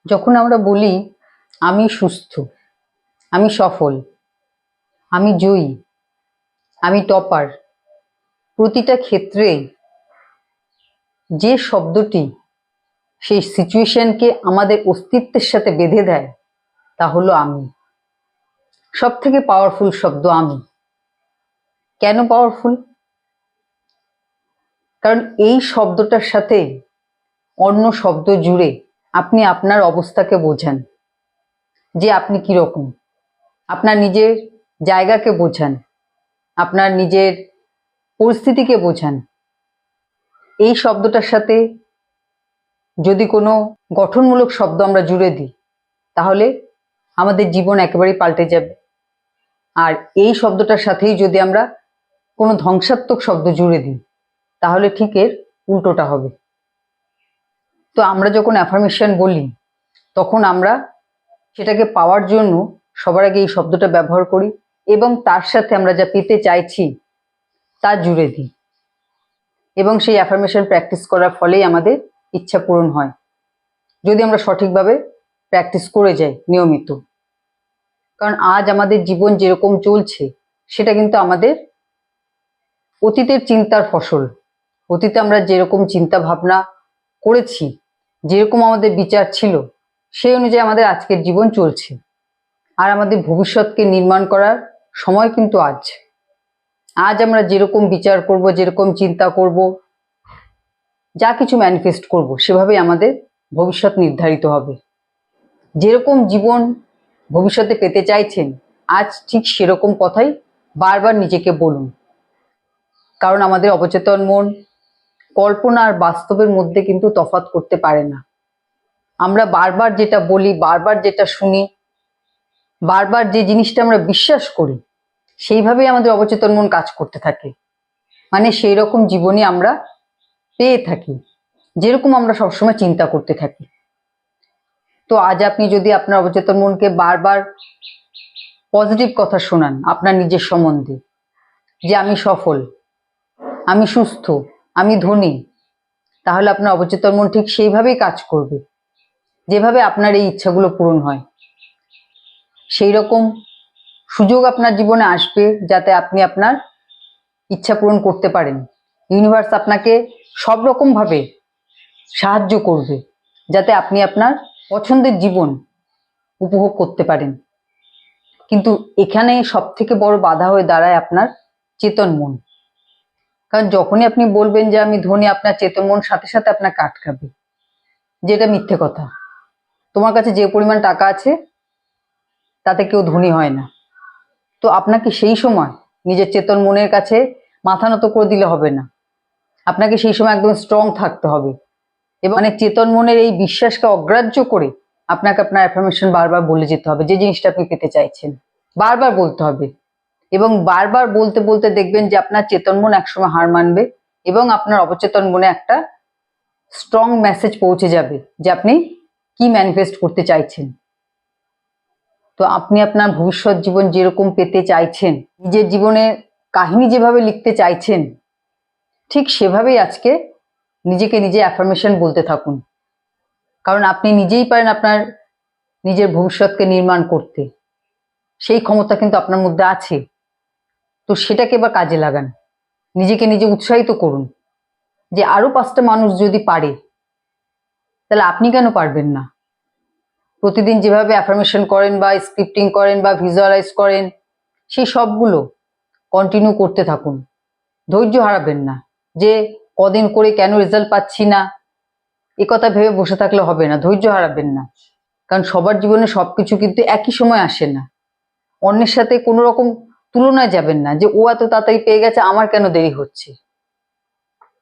যখন আমরা বলি আমি সুস্থ, আমি সফল, আমি জয়ী, আমি টপার, প্রতিটা ক্ষেত্রে যে শব্দটি সেই সিচুয়েশনকে আমাদের অস্তিত্বের সাথে বেঁধে দেয় তা হলো আমি। সব থেকে পাওয়ারফুল শব্দ আমি। কেন পাওয়ারফুল? কারণ এই শব্দটার সাথে অন্য শব্দ জুড়ে আপনি আপনার অবস্থাকে বোঝান, যে আপনি কিরকম, আপনার নিজের জায়গাকে বোঝান, আপনার নিজের পরিস্থিতিকে বোঝান। এই শব্দটার সাথে যদি কোনো গঠনমূলক শব্দ আমরা জুড়ে দিই তাহলে আমাদের জীবন একেবারেই পাল্টে যাবে। আর এই শব্দটার সাথেই যদি আমরা কোনো ধ্বংসাত্মক শব্দ জুড়ে দিই তাহলে ঠিক এর উল্টোটা হবে। তো আমরা যখন অ্যাফার্মেশন বলি তখন আমরা সেটাকে পাওয়ার জন্য সবার আগে এই শব্দটা ব্যবহার করি এবং তার সাথে আমরা যা পেতে চাইছি তা জুড়ে দিই, এবং সেই অ্যাফার্মেশন প্র্যাকটিস করার ফলেই আমাদের ইচ্ছা পূরণ হয়, যদি আমরা সঠিকভাবে প্র্যাকটিস করে যাই নিয়মিত। কারণ আজ আমাদের জীবন যেরকম চলছে সেটা কিন্তু আমাদের অতীতের চিন্তার ফসল। অতীতে আমরা যেরকম চিন্তা ভাবনা করেছি, যেরকম আমাদের বিচার ছিল, সেই অনুযায়ী আমাদের আজকের জীবন চলছে। আর আমাদের ভবিষ্যৎকে নির্মাণ করার সময় কিন্তু আজ। আজ আমরা যেরকম বিচার করব, যেরকম চিন্তা করব, যা কিছু ম্যানিফেস্ট করব, সেভাবেই আমাদের ভবিষ্যৎ নির্ধারিত হবে। যেরকম জীবন ভবিষ্যতে পেতে চাইছেন আজ ঠিক সেরকম কথাই বারবার নিজেকে বলুন। কারণ আমাদের অবচেতন মন কল্পনা আর বাস্তবের মধ্যে কিন্তু তফাৎ করতে পারে না। আমরা বারবার যেটা বলি, বারবার যেটা শুনি, বারবার যে জিনিসটা আমরা বিশ্বাস করি, সেইভাবেই আমাদের অবচেতন মন কাজ করতে থাকে। মানে সেই রকম জীবনই আমরা পেয়ে থাকি, যেরকম আমরা সবসময় চিন্তা করতে থাকি। তো আজ আপনি যদি আপনার অবচেতন মনকে বারবার পজিটিভ কথা শোনান আপনার নিজের সম্বন্ধে, যে আমি সফল, আমি সুস্থ, আমি ধনী, তাহলে আপনার অবচেতন মন ঠিক সেইভাবেই কাজ করবে, যেভাবে আপনার এই ইচ্ছাগুলো পূরণ হয়। সেই রকম সুযোগ আপনার জীবনে আসবে যাতে আপনি আপনার ইচ্ছা পূরণ করতে পারেন। ইউনিভার্স আপনাকে সব রকম ভাবে সাহায্য করবে যাতে আপনি আপনার পছন্দের জীবন উপভোগ করতে পারেন। কিন্তু এখানে সব থেকে বড় বাধা হয়ে দাঁড়ায় আপনার চেতন মন। কারণ যখনই আপনি বলবেন যে আমি ধনী, আপনার চেতন মন সাথে সাথে আপনাকে আটকাবে, যেটা মিথ্যে কথা। তোমার কাছে যে পরিমাণ টাকা আছে তাতে কেউ ধনী হয় না। তো আপনাকে সেই সময় নিজের চেতন মনের কাছে মাথা নত করে দিলে হবে না, আপনাকে সেই সময় একদম স্ট্রং থাকতে হবে। এবং চেতন মনের এই বিশ্বাসকে অগ্রাহ্য করে আপনাকে আপনার অ্যাফার্মেশন বারবার বলে যেতে হবে, যে জিনিসটা আপনি পেতে চাইছেন বারবার বলতে হবে। এবং বারবার বলতে বলতে দেখবেন যে আপনার চেতন মন একসময় হার মানবে এবং আপনার অবচেতন মনে একটা স্ট্রং মেসেজ পৌঁছে যাবে যে আপনি কি ম্যানিফেস্ট করতে চাইছেন। তো আপনি আপনার ভবিষ্যৎ জীবন যেরকম পেতে চাইছেন, নিজের জীবনের কাহিনী যেভাবে লিখতে চাইছেন, ঠিক সেভাবেই আজকে নিজেকে নিজে অ্যাফার্মেশন বলতে থাকুন। কারণ আপনি নিজেই পারেন আপনার নিজের ভবিষ্যৎকে নির্মাণ করতে, সেই ক্ষমতা কিন্তু আপনার মধ্যে আছে। তো সেটাকে এবার কাজে লাগান, নিজেকে নিজে উৎসাহিত করুন যে আরো 5টা মানুষ যদি পারে তাহলে আপনি কেন পারবেন না। প্রতিদিন যেভাবে অ্যাফার্মেশন করেন বা স্ক্রিপ্টিং করেন বা ভিজুয়ালাইজ করেন, সেই সবগুলো কন্টিনিউ করতে থাকুন। ধৈর্য হারাবেন না, যে কদিন করে কেন রেজাল্ট পাচ্ছি না এ কথা ভেবে বসে থাকলে হবে না। ধৈর্য হারাবেন না, কারণ সবার জীবনে সবকিছু কিন্তু একই সময় আসে না। অন্যের সাথে কোনো রকম তুলনায় যাবেন না যে ও এত তাড়াতাড়ি পেয়ে গেছে, আমার কেন দেরি হচ্ছে।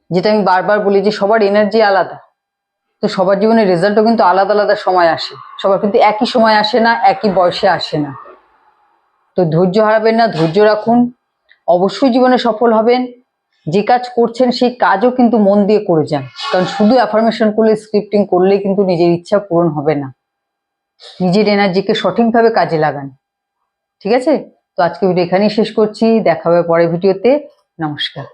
যেটা আমি বারবার বলি যে সবার এনার্জি আলাদা, তো সবার জীবনে রেজাল্টও কিন্তু আলাদা আলাদা সময় আসে, সবার কিন্তু একই সময় আসে না, একই বয়সে আসে না। তো ধৈর্য হারাবেন না, ধৈর্য রাখুন, অবশ্যই জীবনে সফল হবেন। যে কাজ করছেন সেই কাজও কিন্তু মন দিয়ে করে যান, কারণ শুধু অ্যাফার্মেশন করলে, স্ক্রিপ্টিং করলে কিন্তু নিজের ইচ্ছা পূরণ হবে না। নিজের এনার্জিকে সঠিকভাবে কাজে লাগান। ঠিক আছে? তো আজকে ভিডিও এখানেই শেষ করছি, দেখা হবে পরের ভিডিওতে। নমস্কার।